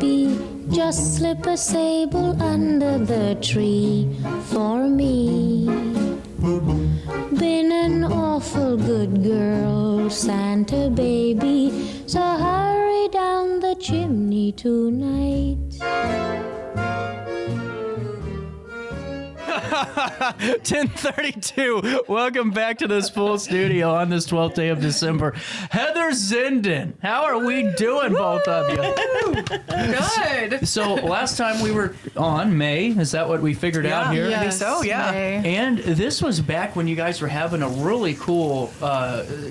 baby, just slip a sable under the tree for me. Been an awful good girl, Santa baby, so hurry down the chimney tonight. 10:32. Welcome back to this full studio on this 12th day of December. Heather Zinden, how are we doing, both of you? Good. So last time we were on May, is that what we figured out here? Yes, I think so, yeah. May. And this was back when you guys were having a really cool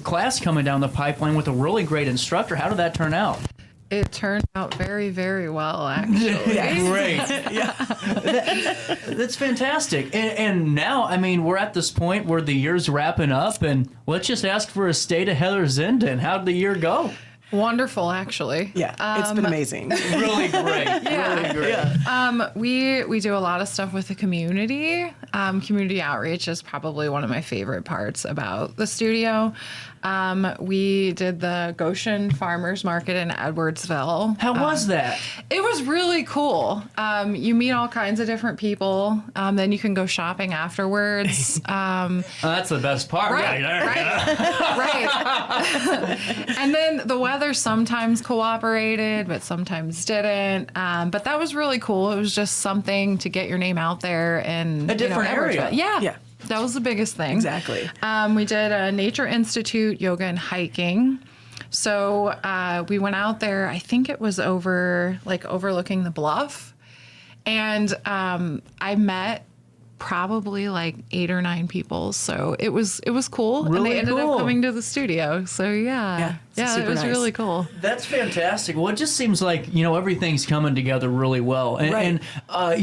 class coming down the pipeline with a really great instructor. How did that turn out? It turned out very, very well, actually. Great. That's fantastic. And now, I mean, we're at this point where the year's wrapping up, and let's just ask for a state of Heather Zinden. How'd the year go? Wonderful, actually. Yeah, it's been amazing. Really great. Really great. We do a lot of stuff with the community. Community outreach is probably one of my favorite parts about the studio. We did the Goshen Farmers Market in Edwardsville. How was that? It was really cool. You meet all kinds of different people. Then you can go shopping afterwards. That's the best part. Right. And then the weather sometimes cooperated, but sometimes didn't. But that was really cool. It was just something to get your name out there in A different area. Yeah. That was the biggest thing. Exactly. We did a Nature Institute yoga and hiking. So we went out there, I think it was overlooking the bluff. And I met probably like 8 or 9 people. So it was cool. Really and they ended cool. up coming to the studio. So yeah, it super was nice. really cool. That's fantastic. Well, it just seems like, everything's coming together really well. And, Right.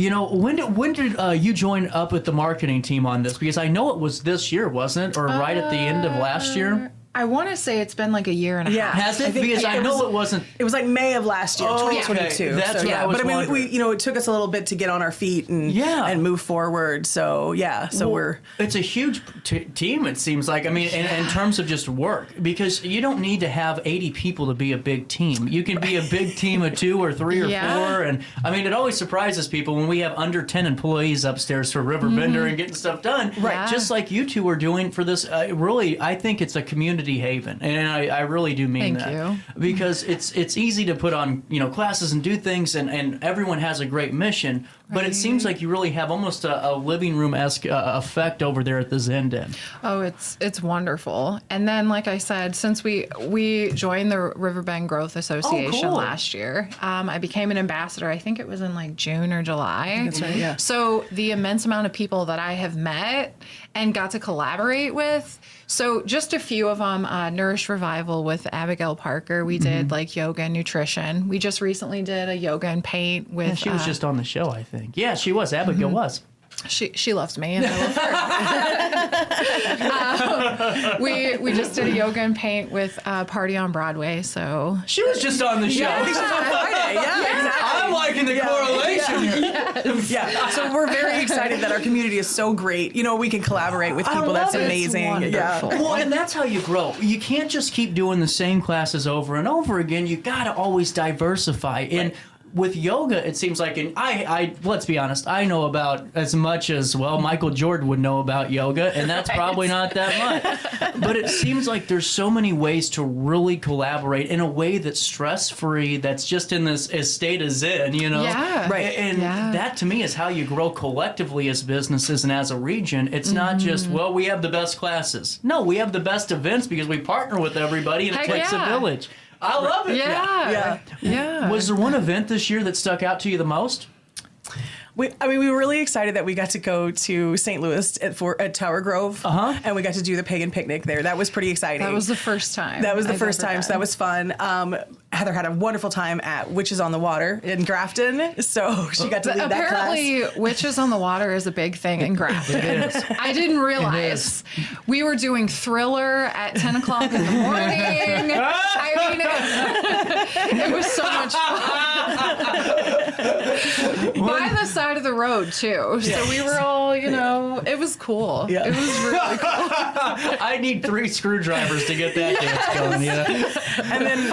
when did you join up with the marketing team on this? Because I know it was this year, wasn't it? Or right at the end of last year? I want to say it's been like a year and a Yeah. half. Has it? I think Because I know it wasn't. It was like May of last year, Oh, okay. 2022. That's so, what I was But I mean, wondering. it took us a little bit to get on our feet and move forward. So Well, it's a huge team, it seems like. I mean, in terms of just work, because you don't need to have 80 people to be a big team. You can be a big team of 2 or 3 or 4. And I mean, it always surprises people when we have under 10 employees upstairs for RiverBender and getting stuff done. Right. Just like you two are doing for this. Really, I think it's a community haven. And I really do mean Thank that. you. Because it's easy to put on, classes and do things, and everyone has a great mission. But it seems like you really have almost a living room-esque effect over there at the Zinden. Oh, it's wonderful. And then, like I said, since we joined the Riverbend Growth Association cool. last year, I became an ambassador. I think it was in like June or July. That's right, yeah. So the immense amount of people that I have met and got to collaborate with. So just a few of them, Nourish Revival with Abigail Parker. We did like yoga and nutrition. We just recently did a yoga and paint with. And she was just on the show, I think. Yeah, she was. Abigail was. She loves me and I love her. We just did a yoga and paint with Party on Broadway. So She was just on the show. I think she's on Friday. Yeah, exactly. I'm liking the correlation here. Yeah. So we're very excited that our community is so great. We can collaborate with people. love That's it. It's amazing. wonderful. Well, and that's how you grow. You can't just keep doing the same classes over and over again. You got to always diversify. And with yoga, it seems like, and I let's be honest, I know about as much as, Michael Jordan would know about yoga, and that's probably not that much. But it seems like there's so many ways to really collaborate in a way that's stress-free, that's just in this state of zen, Yeah. Right. And that, to me, is how you grow collectively as businesses and as a region. It's not just, we have the best classes. No, we have the best events because we partner with everybody, and it Heck takes a yeah. village. I love it. Yeah. Was there one event this year that stuck out to you the most? We were really excited that we got to go to St. Louis at Tower Grove, and we got to do the pagan picnic there. That was pretty exciting. That was the first time. That was the I've first ever time, so done. that was fun. Heather had a wonderful time at Witches on the Water in Grafton, so she got to lead that class. Apparently, Witches on the Water is a big thing in Grafton. It is. I didn't realize. We were doing Thriller at 10 o'clock in the morning. I mean, it was so much fun. By the side of the road too. So we were all, it was cool. Yeah. It was really cool. I need 3 screwdrivers to get that dance going. And then,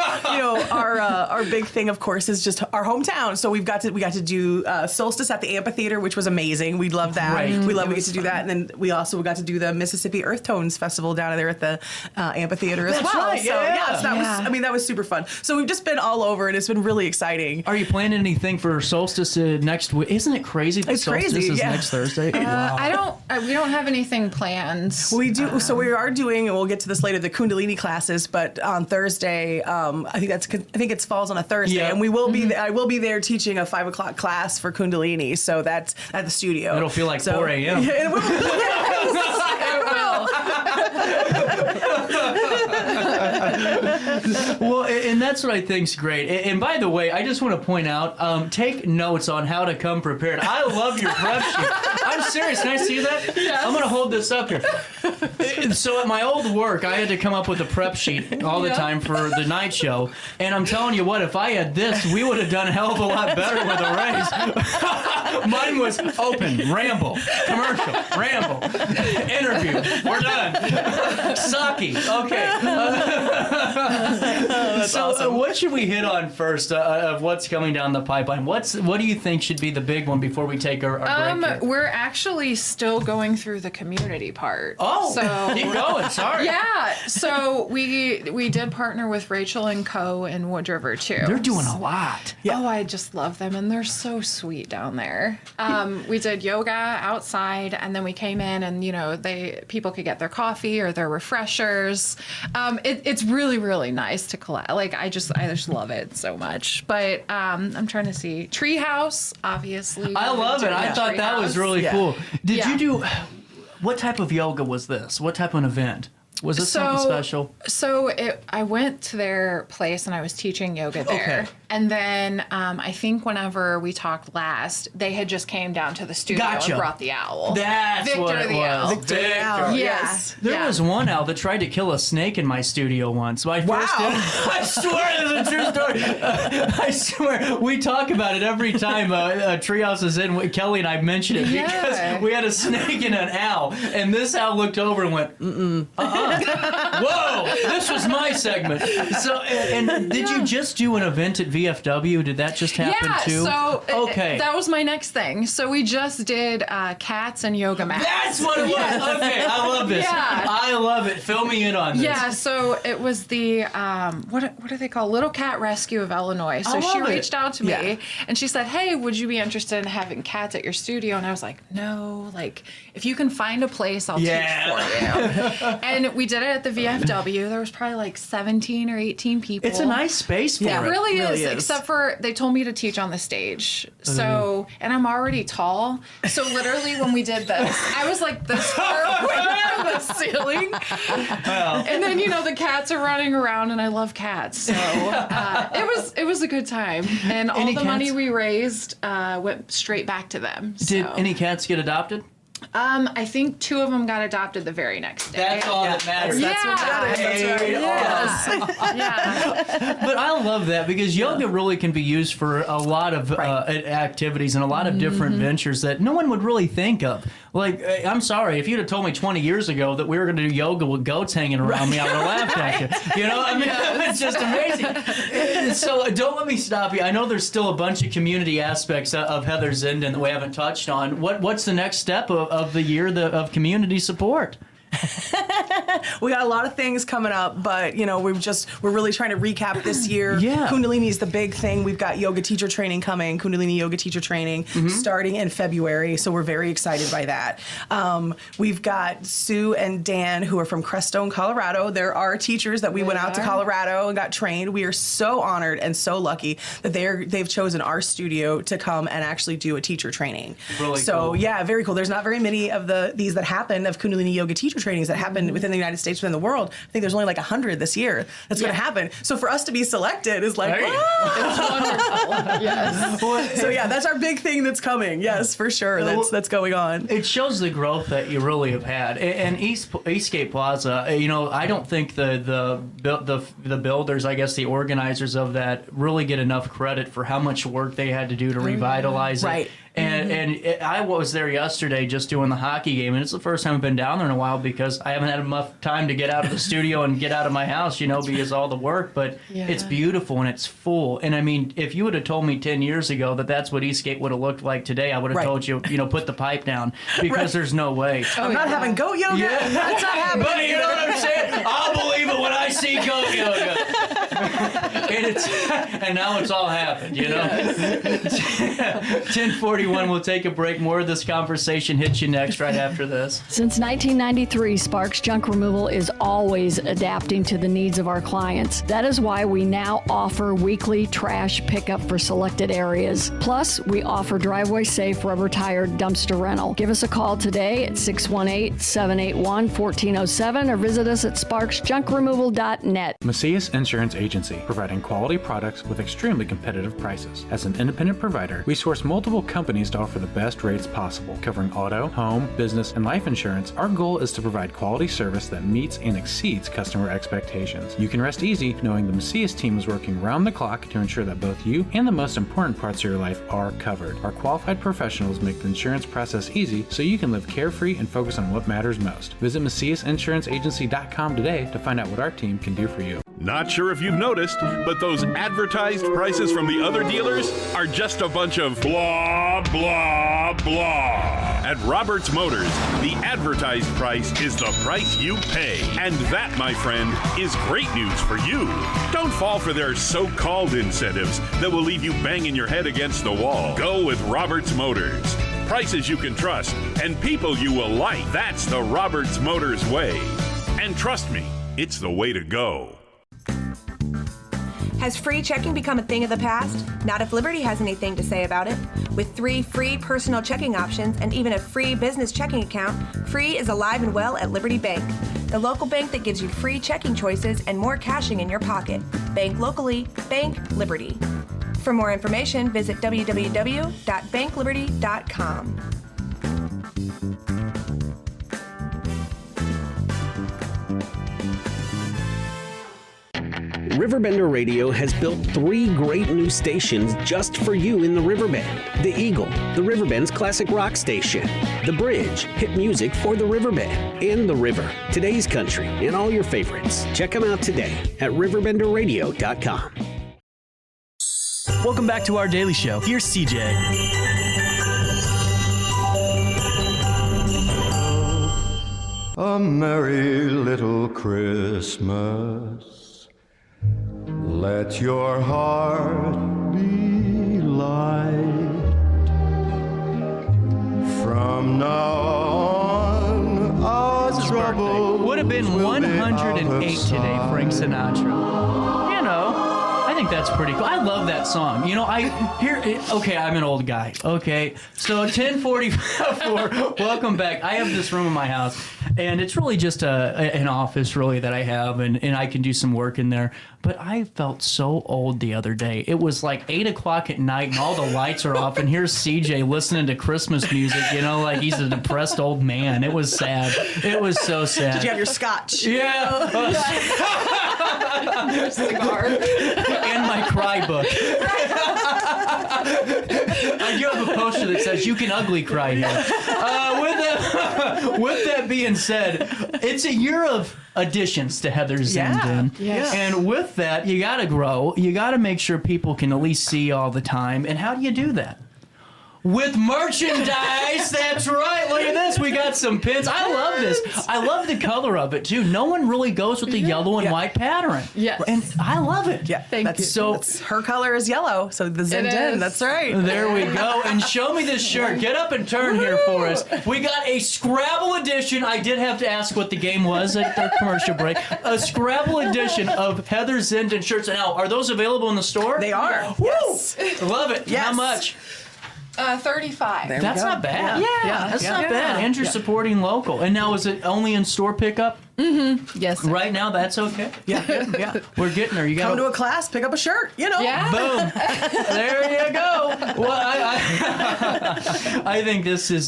our big thing, of course, is just our hometown. So we got to do Solstice at the amphitheater, which was amazing. We love that. Right. We get to do that. And then we also got to do the Mississippi Earth Tones Festival down there at the amphitheater as That's well. right, So yeah. so that was super fun. So we've just been all over, and it's been really exciting. Are you planning anything for Solstice next week? Isn't it crazy that It's Solstice crazy, is yeah. next Thursday? Wow. We don't have anything planned. We do. So we are doing, and we'll get to this later, the Kundalini classes. But on Thursday, I think it falls on a Thursday, Yeah. and we will be. I will be there teaching a 5 o'clock class for Kundalini. So that's at the studio. It'll feel like 4 a.m. Yeah, it will. Well, and that's what I think's great. And by the way, I just want to point out, take notes on how to come prepared. I love your prep sheet. I'm serious. Can I see that? Yes. I'm going to hold this up here. So at my old work, I had to come up with a prep sheet all the time for the night show. And I'm telling you what, if I had this, we would have done a hell of a lot better with a raise. Mine was open, ramble, commercial, ramble, interview, we're done. Saki, okay. So awesome. what should we hit on first of what's coming down the pipeline? What do you think should be the big one before we take our break here? We're actually still going through the community part. Oh, so keep going. Sorry. yeah. So we did partner with Rachel and Co. in Wood River too. They're doing a lot. Oh, I just love them, and they're so sweet down there. We did yoga outside, and then we came in, and people could get their coffee or their refreshers. It's really, really nice to collect. Like I just love it so much. But I'm trying to see Treehouse, obviously. I love it. I thought that was really cool. Did you do? What type of yoga was this? What type of an event? Was this something special? So I went to their place and I was teaching yoga there. Okay. And then I think whenever we talked last, they had just came down to the studio Gotcha. and brought the owl. That's Victor what it the was. owl. Victor. Yeah. Yes. There was one owl that tried to kill a snake in my studio once. My first I swear this is a true story. I swear. We talk about it every time Treehouse is in. Kelly and I mention it because we had a snake and an owl. And this owl looked over and went, whoa, this was my segment. So, and did you just do an event at VFW? Did that just happen too? So okay. that was my next thing. So we just did cats and yoga mats. That's what it was. Okay, I love this. Yeah. I love it. Fill me in on this. Yeah, so it was the what do they call Little Cat Rescue of Illinois. So she reached out to me and she said, "Hey, would you be interested in having cats at your studio?" And I was like, "No, like if you can find a place, I'll teach for you." And we did it at the VFW. There was probably like 17 or 18 people. It's a nice space for It it. really is, except for they told me to teach on the stage. So, and I'm already tall. So literally when we did this, I was like this far away from the ceiling. And then, the cats are running around and I love cats. So it was a good time. And all the money we raised went straight back to them. Did any cats get adopted? I think 2 of them got adopted the very next day. That's all that matters. That's what matters. That's right. Yeah. But I love that because yoga really can be used for a lot of activities and a lot of different ventures that no one would really think of. Like, I'm sorry, if you'd have told me 20 years ago that we were going to do yoga with goats hanging around me, I would have laughed at you. It's just amazing. So don't let me stop you. I know there's still a bunch of community aspects of Heather Zinden that we haven't touched on. What's the next step of the year of community support? We got a lot of things coming up, but we're really trying to recap this year. Yeah. Kundalini is the big thing. We've got yoga teacher training coming, Kundalini yoga teacher training starting in February, so we're very excited by that. We've got Sue and Dan who are from Crestone, Colorado. They're our teachers that we went out to Colorado and got trained. We are so honored and so lucky that they've chosen our studio to come and actually do a teacher training. Really so cool. yeah, very cool. There's not very many of these that happen of Kundalini yoga teacher trainings that happen within the United States, within the world. I think there's only like 100 this year that's going to happen. So for us to be selected is like, It's wonderful. Yes. So yeah, that's our big thing that's coming. Yes, for sure. That's going on. It shows the growth that you really have had. And Eastgate Plaza, I don't think the builders, I guess the organizers of that, really get enough credit for how much work they had to do to revitalize Right. it. And I was there yesterday just doing the hockey game, and it's the first time I've been down there in a while because I haven't had enough time to get out of the studio and get out of my house, because all the work. But it's beautiful and it's full. And I mean, if you would have told me 10 years ago that that's what E-Scape would have looked like today, I would have told you, put the pipe down because there's no way. I'm not having goat yoga. Yeah. That's not happening. But you know what I'm saying? I'll believe it when I see goat yoga. and now it's all happened, 10:41, we'll take a break. More of this conversation hits you next right after this. Since 1993, Sparks Junk Removal is always adapting to the needs of our clients. That is why we now offer weekly trash pickup for selected areas. Plus, we offer driveway-safe rubber-tired dumpster rental. Give us a call today at 618-781-1407 or visit us at sparksjunkremoval.net. Macias Insurance Agency, providing quality products with extremely competitive prices. As an independent provider, we source multiple companies to offer the best rates possible, covering auto, home, business, and life insurance. Our goal is to provide quality service that meets and exceeds customer expectations. You can rest easy knowing the Macias team is working round the clock to ensure that both you and the most important parts of your life are covered. Our qualified professionals make the insurance process easy so you can live carefree and focus on what matters most. Visit MaciasInsuranceAgency.com today to find out what our team can do for you. Not sure if you've noticed, but those advertised prices from the other dealers are just a bunch of blah, blah, blah. At Roberts Motors, the advertised price is the price you pay. And that, my friend, is great news for you. Don't fall for their so-called incentives that will leave you banging your head against the wall. Go with Roberts Motors. Prices you can trust and people you will like. That's the Roberts Motors way. And trust me, it's the way to go. Has free checking become a thing of the past? Not if Liberty has anything to say about it. With 3 free personal checking options and even a free business checking account, Free is alive and well at Liberty Bank, the local bank that gives you free checking choices and more cashing in your pocket. Bank locally, bank Liberty. For more information, visit www.bankliberty.com. RiverBender Radio has built 3 great new stations just for you in the Riverbend. The Eagle, the Riverbend's classic rock station. The Bridge, hit music for the Riverbend. And The River, today's country, and all your favorites. Check them out today at RiverBenderRadio.com. Welcome back to our daily show. Here's CJ. A merry little Christmas. Let your heart be light. From now on, our trouble would have been 108 today, Frank Sinatra. I think that's pretty cool. I love that song. Okay, I'm an old guy. Okay, so 10:44. Welcome back. I have this room in my house, and it's really just an office, really, that I have, and I can do some work in there. But I felt so old the other day. It was like 8 o'clock at night, and all the lights are off, and here's CJ listening to Christmas music, like he's a depressed old man. It was sad. It was so sad. Did you have your scotch? Yeah. Your cigar. And my cry book. I do have a poster that says, "You can ugly cry here." With that being said, it's a year of additions to Heather's Zen. Yes. And with that, you got to grow. You got to make sure people can at least see all the time. And how do you do that? With merchandise, that's right. Look at this. We got some pins. I love this. I love the color of it, too. No one really goes with the yellow and white pattern. Yes. And I love it. Yeah, Thank you. So her color is yellow, so the Zen Den, that's right. There we go. And show me this shirt. Get up and turn here for us. We got a Scrabble edition. I did have to ask what the game was at the commercial break. A Scrabble edition of Heather Zen Den shirts. Now, are those available in the store? They are. Woo! Yes. Love it. Yes. How much? 35. There we That's go. not bad. Yeah. That's not bad. And you're supporting local. And now, is it only in store pickup? Yes. Right now, that's okay. Yeah. We're getting there. You got Come to a class, pick up a shirt, Yeah. Boom. There you go. Well, I think this is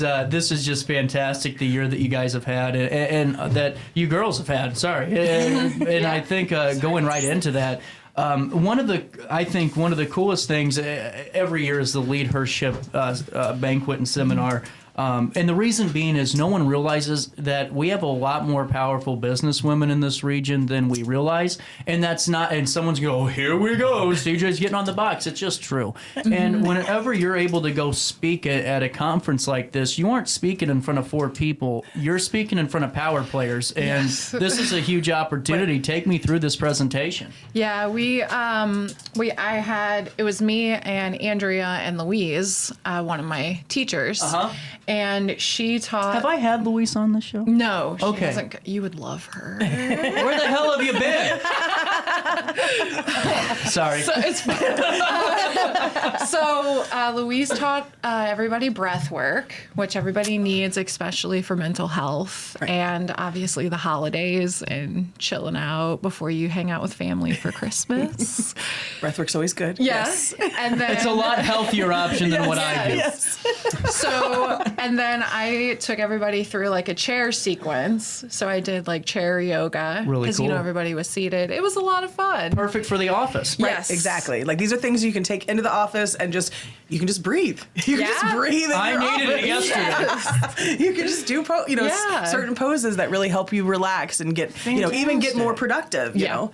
just fantastic, the year that you guys have had and that you girls have had. Sorry. And I think going right into that, I think one of the coolest things every year is the Lead Her Ship banquet and seminar. And the reason being is no one realizes that we have a lot more powerful business women in this region than we realize. And that's not, and someone's going, oh, here we go, CJ's getting on the box. It's just true. And whenever you're able to go speak at a conference like this, you aren't speaking in front of 4 people. You're speaking in front of power players. And this is a huge opportunity. Take me through this presentation. Yeah, it was me and Andrea and Louise, one of my teachers. And she taught. Have I had Louise on the show? No. She Okay. hasn't. You would love her. Where the hell have you been? Sorry. So it's fine. So Louise taught everybody breath work, which everybody needs, especially for mental health, and obviously the holidays and chilling out before you hang out with family for Christmas. Breathwork's always good. Yes. And then It's a lot healthier option than what I do. So, and then I took everybody through like a chair sequence. So I did like chair yoga. Really Because, you know, cool. everybody was seated. It was a lot of fun. Perfect for the office. Right, Yes. exactly. Like these are things you can take into the office and you can just breathe. You can just breathe. In I your needed it office. yesterday. You can just do Yeah. certain poses that really help you relax and get even get more productive. You know.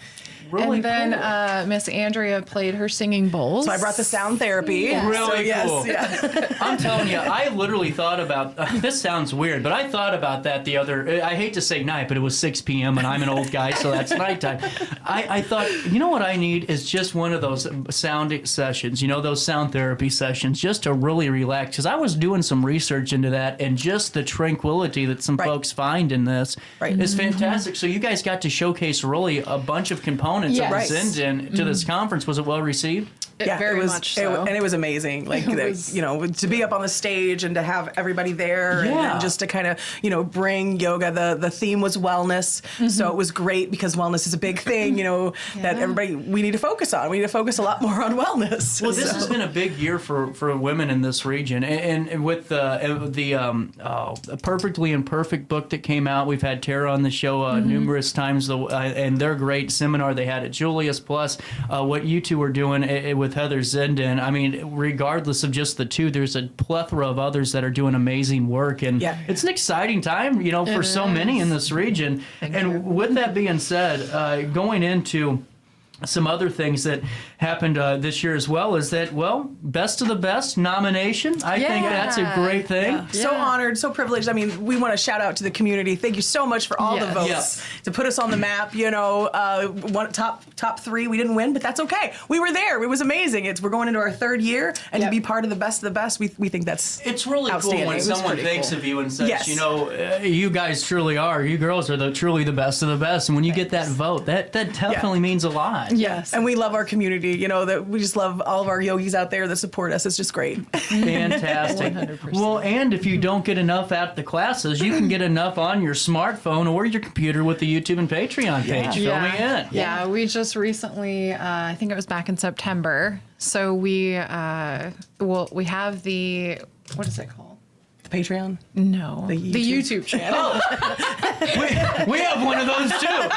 Really and then Miss Andrea played her singing bowls. So I brought the sound therapy. Really cool. Yeah. I'm telling you, I literally thought about, this sounds weird, but I thought about that I hate to say night, but it was 6 p.m. and I'm an old guy, so that's nighttime. I thought, you know what I need is just one of those sound sessions, those sound therapy sessions, just to really relax. Because I was doing some research into that, and just the tranquility that some folks find in this is fantastic. So you guys got to showcase really a bunch of components of Zinzin to this conference. Was it well received? Very much so. And it was amazing. Like, to be up on the stage and to have everybody there and just to kind of, bring yoga. The theme was wellness. So it was great because wellness is a big thing, that we need to focus on. We need to focus a lot more on wellness. Well, this has been a big year for women in this region. And with the Perfectly Imperfect book that came out, we've had Tara on the show numerous times, and their great seminar they had at Julius, plus what you two are doing with Heather Zindin. I mean, regardless of just the two, there's a plethora of others that are doing amazing work, and it's an exciting time, for so many in this region. With that being said, going into some other things that happened this year as well is that, Best of the Best nomination. I think that's a great thing. Yeah. So honored, so privileged. I mean, we want to shout out to the community. Thank you so much for all the votes to put us on the map. One top 3. We didn't win, but that's okay. We were there. It was amazing. We're going into our 3rd year, and to be part of the Best of the Best, we think that's it's really cool when someone thinks of you and says, you guys truly are. You girls are truly the best of the best. And when you get that vote, that definitely means a lot. Yes. And we love our community, that we just love all of our yogis out there that support us. It's just great. Fantastic. 100%. Well, and if you don't get enough at the classes, you can get enough on your smartphone or your computer with the YouTube and Patreon page. Fill me in. Yeah, we just recently, I think it was back in September. So we have the, what is it called? Patreon? No. The YouTube channel. We have one of those too.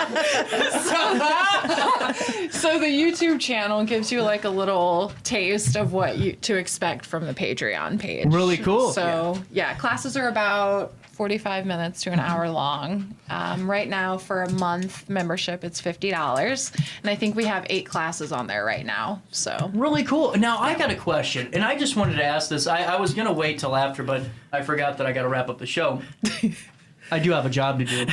So the YouTube channel gives you like a little taste of what to expect from the Patreon page. Really cool. So classes are about 45 minutes to an hour long. Right now, for a month membership, it's $50. And I think we have 8 classes on there right now. So really cool. Now, I got a question, and I just wanted to ask this. I was going to wait till after, but I forgot that I got to wrap up the show. I do have a job to do.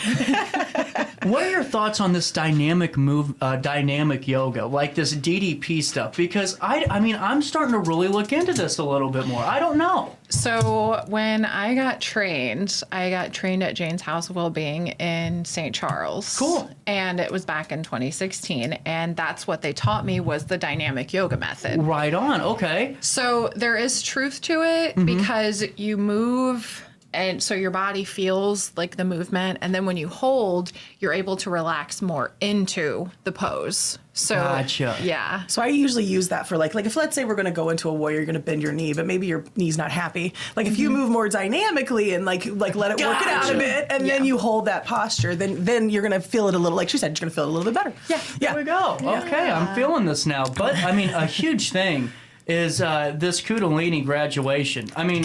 What are your thoughts on this dynamic yoga, like this DDP stuff? Because I'm starting to really look into this a little bit more. I don't know. So when I got trained at Jane's House of Wellbeing in St. Charles. Cool. And it was back in 2016, and that's what they taught me was the dynamic yoga method. Right on. Okay. So there is truth to it because you move. And so your body feels like the movement. And then when you hold, you're able to relax more into the pose. So, Gotcha. yeah. So I usually use that for like if let's say we're going to go into a warrior, you're going to bend your knee, but maybe your knee's not happy. Like if you move more dynamically and like let it work it out a bit, and then you hold that posture, then you're going to feel it a little. Like she said, you're going to feel it a little bit better. Yeah. There we go. Okay, I'm feeling this now. But I mean, a huge thing is this Kundalini graduation. I mean,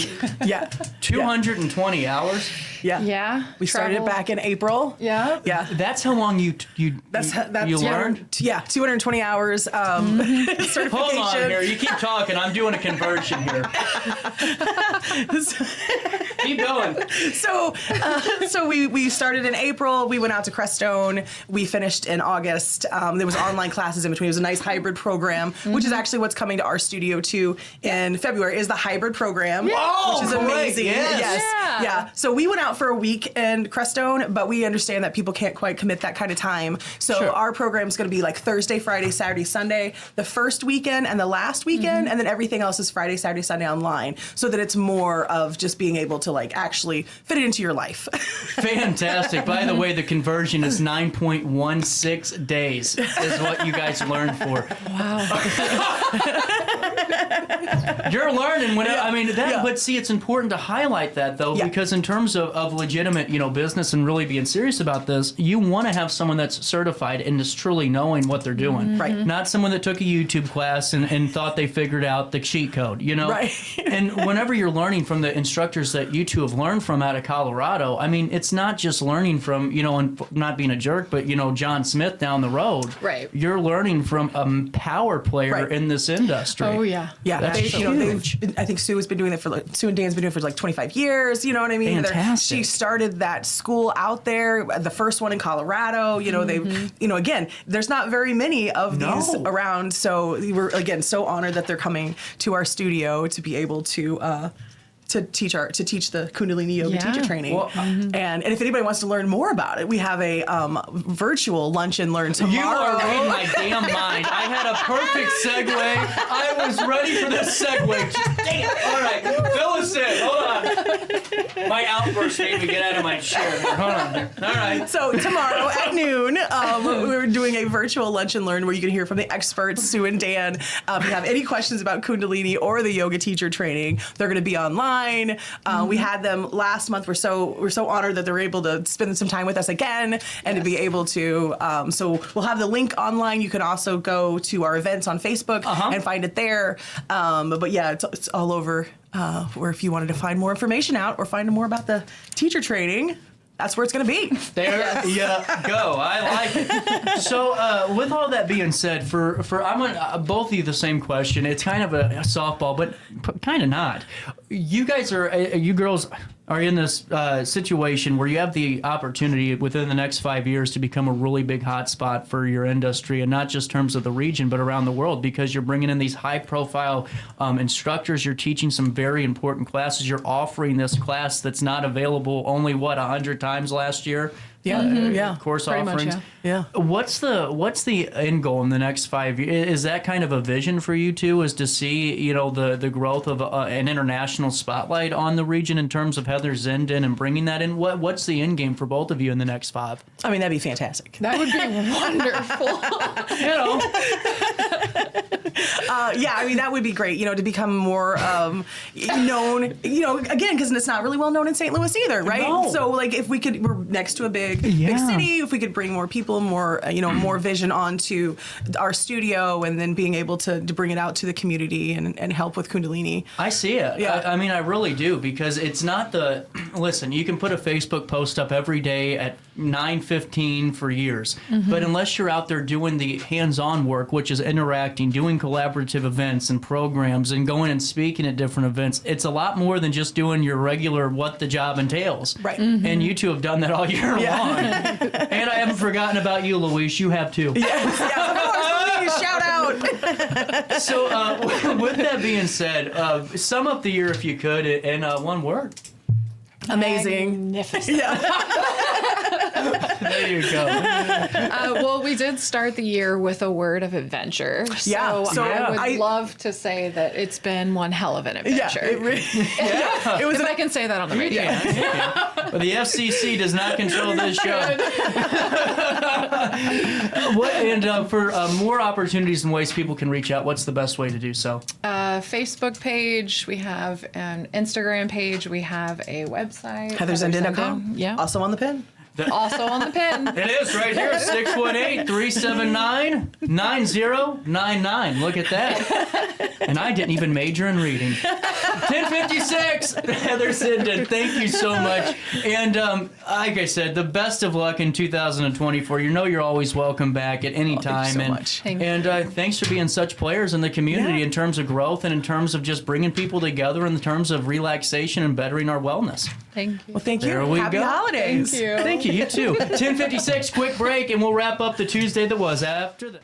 220 hours. Yeah. We started it back in April. Yeah. Yeah. That's how long you learned? 220 hours certification. Hold on here. You keep talking. I'm doing a conversion here. Keep going. So we started in April. We went out to Crestone. We finished in August. There was online classes in between. It was a nice hybrid program, which is actually what's coming to our studio too in February is the hybrid program, which is amazing. Yeah. So we went out for a week in Crestone, but we understand that people can't quite commit that kind of time. So our program is going to be like Thursday, Friday, Saturday, Sunday, the first weekend and the last weekend, and then everything else is Friday, Saturday, Sunday online, so that it's more of just being able to like actually fit it into your life. Fantastic. By the way, the conversion is 9.16 days is what you guys learned for. Wow. You're learning when I mean that, but see, it's important to highlight that though, because in terms of legitimate, business and really being serious about this, you want to have someone that's certified and is truly knowing what they're doing. Right. Not someone that took a YouTube class and thought they figured out the cheat code, Right. And whenever you're learning from the instructors that you two have learned from out of Colorado, I mean, it's not just learning from, and not being a jerk, but, John Smith down the road. Right. You're learning from a power player in this industry. Oh, yeah. Yeah, That's huge. I think Sue and Dan's been doing it for like 25 years. You know what I mean? Fantastic. She started that school out there, the first one in Colorado. They've, again, there's not very many of these around. So we're again so honored that they're coming to our studio to be able to teach the Kundalini yoga teacher training. Well, and if anybody wants to learn more about it, we have a virtual lunch and learn tomorrow. You are reading my damn mind. I had a perfect segue. I was ready for this segue. Dang it. All right, fill us in. Hold on. My outburst made me get out of my chair. Hold on here. All right. So tomorrow at noon, we're doing a virtual lunch and learn where you can hear from the experts, Sue and Dan. If you have any questions about Kundalini or the yoga teacher training, they're going to be online. We had them last month. We're so honored that they're able to spend some time with us again and to be able to. So we'll have the link online. You can also go to our events on Facebook and find it there. But yeah, it's all over. Where if you wanted to find more information out or find more about the teacher training, that's where it's going to be. There you go. I like it. So, with all that being said, I'm gonna both of you the same question. It's kind of a softball, but kind of not. You girls are in this situation where you have the opportunity within the next 5 years to become a really big hotspot for your industry, and not just in terms of the region, but around the world, because you're bringing in these high-profile instructors. You're teaching some very important classes. You're offering this class that's not available only, 100 times last year? Course pretty offerings. much, yeah. What's the end goal in the next 5 years? Is that kind of a vision for you two? Is to see the growth of an international spotlight on the region in terms of Heather Zenden and bringing that in? What's the end game for both of you in the next 5? I mean, that'd be fantastic. That would be wonderful. I mean, that would be great, to become more known, again, because it's not really well known in St. Louis either, right? No. So, like, if we could, we're next to a big city, if we could bring more people, more, more vision onto our studio, and then being able to bring it out to the community and help with Kundalini. I see it. Yeah. I mean, I really do, because it's not listen, you can put a Facebook post up every day at 9:15 for years, but unless you're out there doing the hands-on work, which is interacting, doing collaborative events and programs, and going and speaking at different events, it's a lot more than just doing your regular what the job entails. Right. And you two have done that all year long. And I haven't forgotten about you, Louise. You have too. Yes, of course, Louise, shout out. So, with that being said, sum up the year if you could in one word. Amazing. Magnificent. There you go. Well, we did start the year with a word of adventure. Yeah, So I would love to say that it's been one hell of an adventure. It was. If I can say that on the radio. But the FCC does not control this show. For more opportunities and ways people can reach out, what's the best way to do so? Facebook page. We have an Instagram page. We have a website. HeatherZendin.com. Yeah. Also on the pin. Also on the pin. It is right here, 618-379-9099. Look at that. And I didn't even major in reading. 1056, Heather Zendin, thank you so much. And like I said, the best of luck in 2024. You know you're always welcome back at any time. Thank you so much. And thanks for being such players in the community in terms of growth and in terms of just bringing people together in terms of relaxation and bettering our wellness. Thank you. Well, thank you. There we Happy go. holidays. Thank you. Thank you, you too. 1056, quick break, and we'll wrap up the Tuesday that was after that.